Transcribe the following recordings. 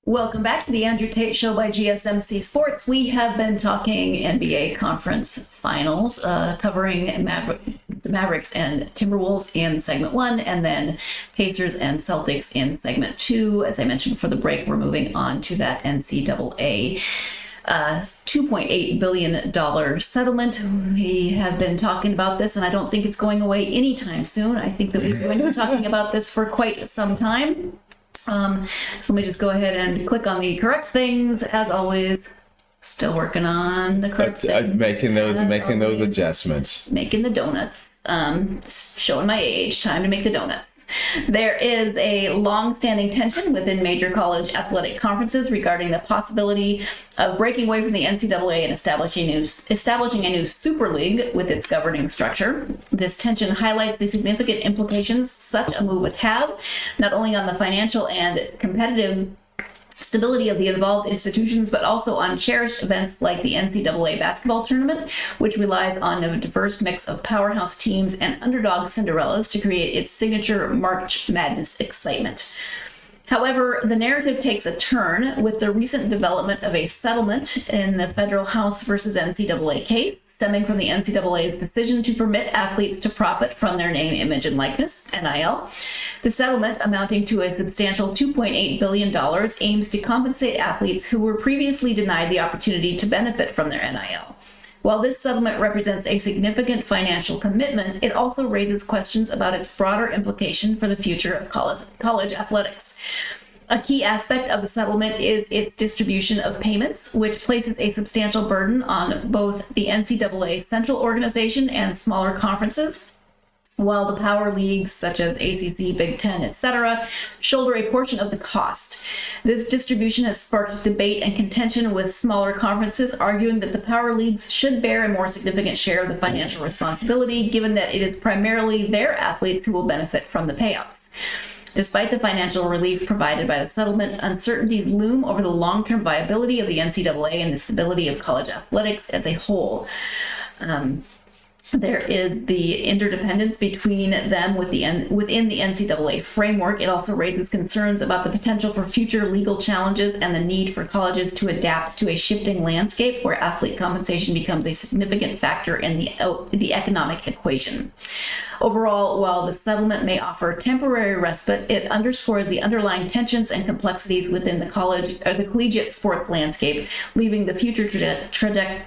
Welcome back to the Andrew Tate Show by GSMC Sports. We have been talking NBA Conference Finals, covering the Mavericks and Timberwolves in segment 1, and then Pacers and Celtics in segment 2. As I mentioned before the break, we're moving on to that NCAA $2.8 billion settlement. We have been talking about this, and I don't think it's going away anytime soon. I think that we've been talking about this for quite some time. So let me just go ahead and click on the correct things. As always, still working on the correct things. Making those adjustments. Making the donuts. Showing my age. Time to make the donuts. There is a long-standing tension within major college athletic conferences regarding the possibility of breaking away from the NCAA and establishing a new super league with its governing structure. This tension highlights the significant implications such a move would have, not only on the financial and competitive stability of the involved institutions, but also on cherished events like the NCAA basketball tournament, which relies on a diverse mix of powerhouse teams and underdog Cinderellas to create its signature March Madness excitement. However, the narrative takes a turn with the recent development of a settlement in the federal House versus NCAA case, stemming from the NCAA's decision to permit athletes to profit from their name, image, and likeness, NIL. The settlement, amounting to a substantial $2.8 billion, aims to compensate athletes who were previously denied the opportunity to benefit from their NIL. While this settlement represents a significant financial commitment, it also raises questions about its broader implication for the future of college athletics. A key aspect of the settlement is its distribution of payments, which places a substantial burden on both the NCAA central organization and smaller conferences, while the power leagues such as ACC, Big Ten, etc., shoulder a portion of the cost. This distribution has sparked debate and contention with smaller conferences, arguing that the power leagues should bear a more significant share of the financial responsibility, given that it is primarily their athletes who will benefit from the payouts. Despite the financial relief provided by the settlement, uncertainties loom over the long-term viability of the NCAA and the stability of college athletics as a whole. There is the interdependence between them within the NCAA framework. It also raises concerns about the potential for future legal challenges and the need for colleges to adapt to a shifting landscape where athlete compensation becomes a significant factor in the economic equation. Overall, while the settlement may offer temporary respite, it underscores the underlying tensions and complexities within the collegiate sports landscape, leaving the future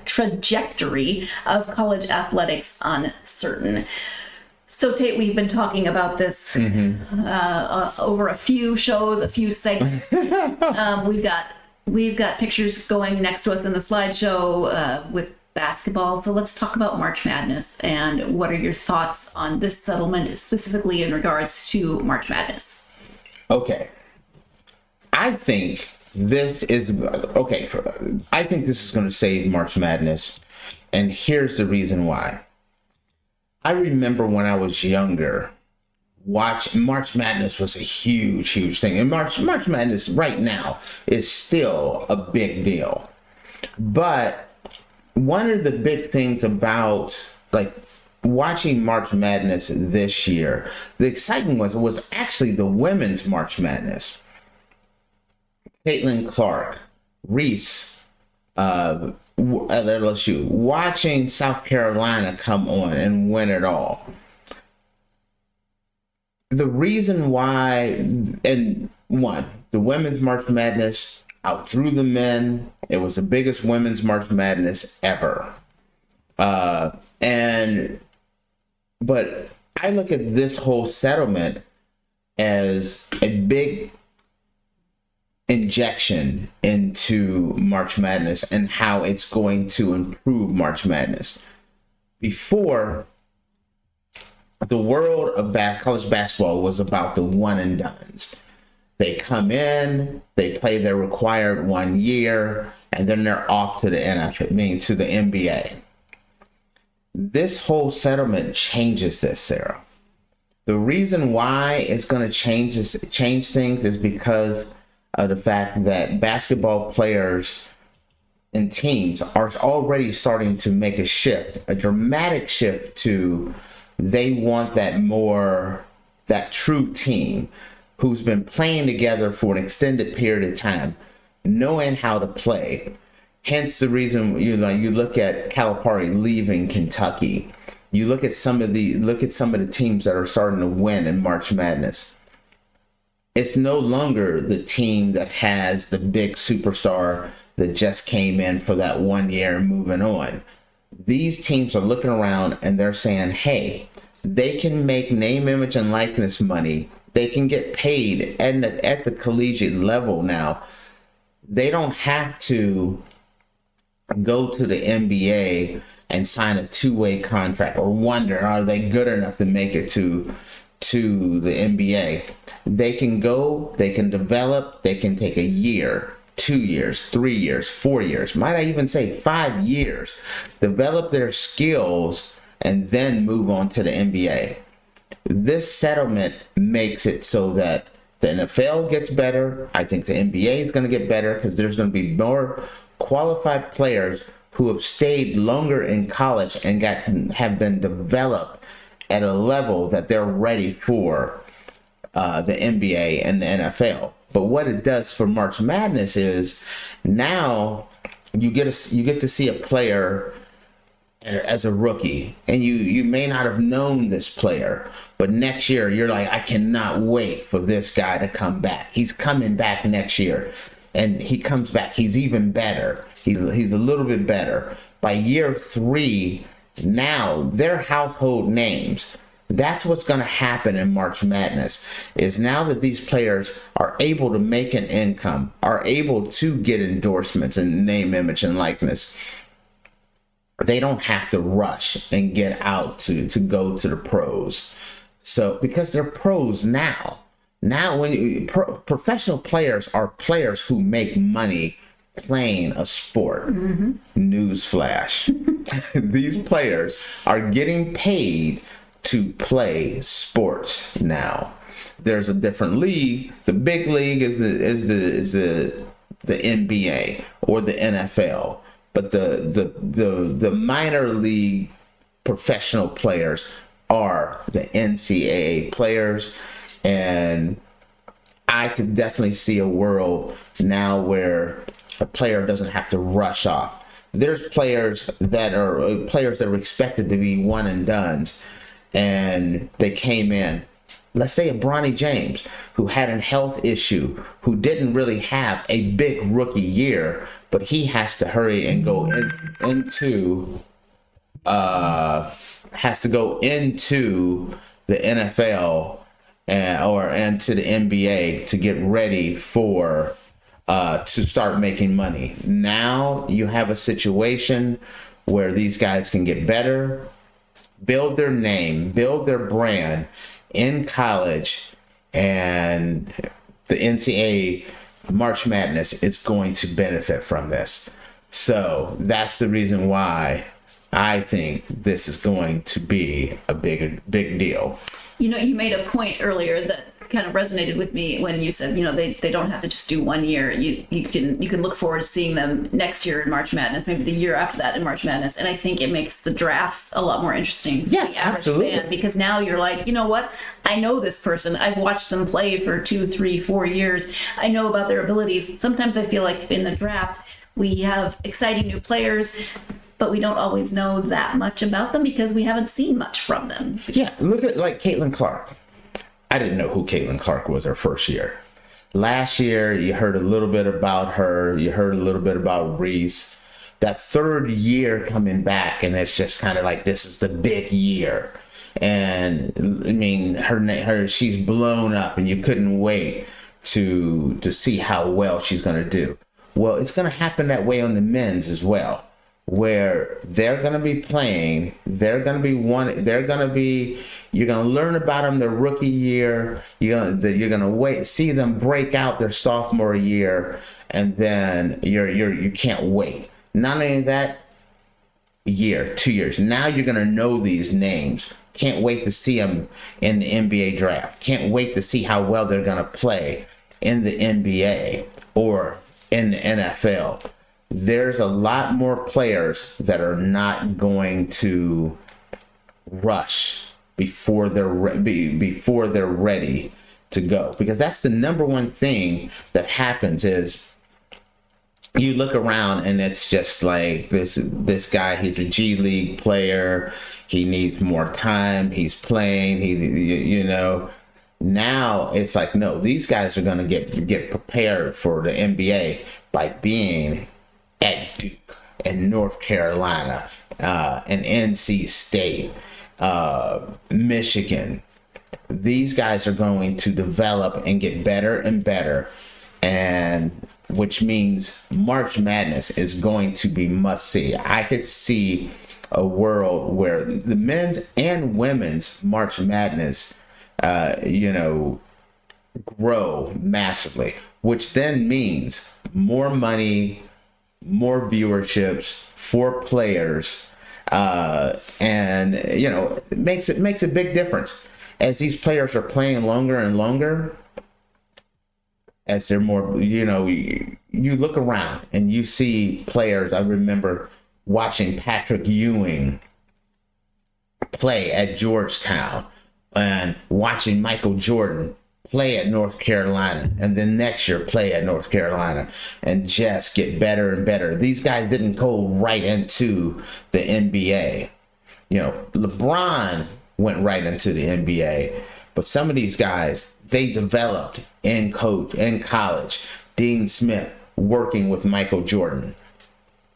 trajectory of college athletics uncertain. So, Tate, we've been talking about this over a few shows, a few segments. We've got pictures going next to us in the slideshow with basketball. So let's talk about March Madness, and what are your thoughts on this settlement specifically in regards to March Madness? Okay. I think this is going to save March Madness, and here's the reason why. I remember when I was younger, March Madness was a huge thing, and March Madness right now is still a big deal. But one of the big things about watching March Madness this year, the excitement was actually the women's March Madness. Caitlin Clark, Reese, at LSU, watching South Carolina come on and win it all. The reason why, the women's March Madness outthrew the men. It was the biggest women's March Madness ever. But I look at this whole settlement as a big injection into March Madness and how it's going to improve March Madness. Before, the world of college basketball was about the one and dones. They come in, they play their required 1 year, and then they're off to the to the NBA. This whole settlement changes this, Sarah. The reason why it's going to change things is because of the fact that basketball players and teams are already starting to make a dramatic shift to they want that true team. who's been playing together for an extended period of time, knowing how to play. Hence the reason you look at Calipari leaving Kentucky. You look at some of the teams that are starting to win in March Madness. It's no longer the team that has the big superstar that just came in for that 1 year and moving on. These teams are looking around and they're saying, hey, they can make name, image, and likeness money. They can get paid at the collegiate level now. They don't have to go to the NBA and sign a two-way contract or wonder, are they good enough to make it to the NBA? They can go, they can develop, they can take a year, 2 years, 3 years, 4 years, might I even say 5 years, develop their skills, and then move on to the NBA. This settlement makes it so that the NFL gets better. I think the NBA is going to get better because there's going to be more qualified players who have stayed longer in college and have been developed at a level that they're ready for the NBA and the NFL. But what it does for March Madness is now you get to see a player as a rookie, and you may not have known this player, but next year you're like, I cannot wait for this guy to come back. He's coming back next year, and he comes back. He's even better. He's a little bit better. By year 3, now they're household names. That's what's going to happen in March Madness, is now that these players are able to make an income, are able to get endorsements and name, image, and likeness, they don't have to rush and get out to go to the pros. So because they're pros now. Now, professional players are players who make money playing a sport. Mm-hmm. Newsflash. These players are getting paid to play sports now. There's a different league. The big league is the NBA or the NFL. But the minor league professional players are the NCAA players. And I could definitely see a world now where a player doesn't have to rush off. There's players that are expected to be one and dones, and they came in. Let's say a Bronny James, who had a health issue, who didn't really have a big rookie year, but he has to hurry and go into the NFL or into the NBA to get ready for to start making money. Now you have a situation where these guys can get better, build their name, build their brand in college, and the NCAA March Madness is going to benefit from this. So that's the reason why I think this is going to be a big deal. You know, you made a point earlier that kind of resonated with me when you said, you know, they don't have to just do 1 year. You can look forward to seeing them next year in March Madness, maybe the year after that in March Madness. And I think it makes the drafts a lot more interesting for the average absolutely. fan, because now you're like, you know what? I know this person. I've watched them play for 2, 3, 4 years. I know about their abilities. Sometimes I feel like in the draft, we have exciting new players, but we don't always know that much about them because we haven't seen much from them. Yeah, look at like Caitlin Clark. I didn't know who Caitlin Clark was her first year. Last year, you heard a little bit about her. You heard a little bit about Reese. That third year coming back, and it's just kind of like, this is the big year. And I mean, she's blown up, and you couldn't wait to see how well she's going to do. Well, it's going to happen that way on the men's as well, where they're going to be playing, you're going to learn about them their rookie year, you're going to wait, see them break out their sophomore year, and then you can't wait. Not only that, year, 2 years, now you're going to know these names. Can't wait to see them in the NBA draft. Can't wait to see how well they're going to play in the NBA or in the NFL. There's a lot more players that are not going to rush before they're ready to go, because that's the number one thing that happens is you look around and it's just like this guy, he's a G League player, he needs more time, he's playing, now it's like, no, these guys are going to get prepared for the NBA by being at Duke and North Carolina, and NC State, Michigan. These guys are going to develop and get better and better, and which means March Madness is going to be must see. I could see a world where the men's and women's March Madness, grow massively, which then means more money, more viewerships for players, and it makes a big difference as these players are playing longer and longer. As they're more, you look around and you see players. I remember watching Patrick Ewing play at Georgetown and watching Michael Jordan play at North Carolina, and then next year play at North Carolina, and just get better and better. These guys didn't go right into the NBA. LeBron went right into the NBA, but some of these guys, they developed in college. Dean Smith working with Michael Jordan,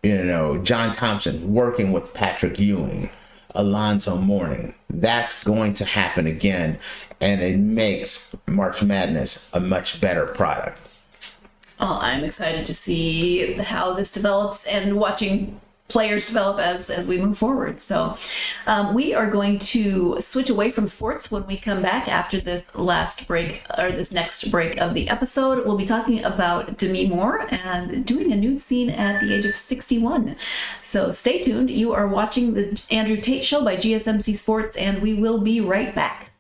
John Thompson working with Patrick Ewing, Alonzo Mourning. That's going to happen again, and it makes March Madness a much better product. Well, I'm excited to see how this develops and watching players develop as we move forward. So we are going to switch away from sports when we come back after this last break, or this next break of the episode. We'll be talking about Demi Moore and doing a nude scene at the age of 61. So stay tuned. You are watching the Andrew Tate Show by GSMC Sports, and we will be right back.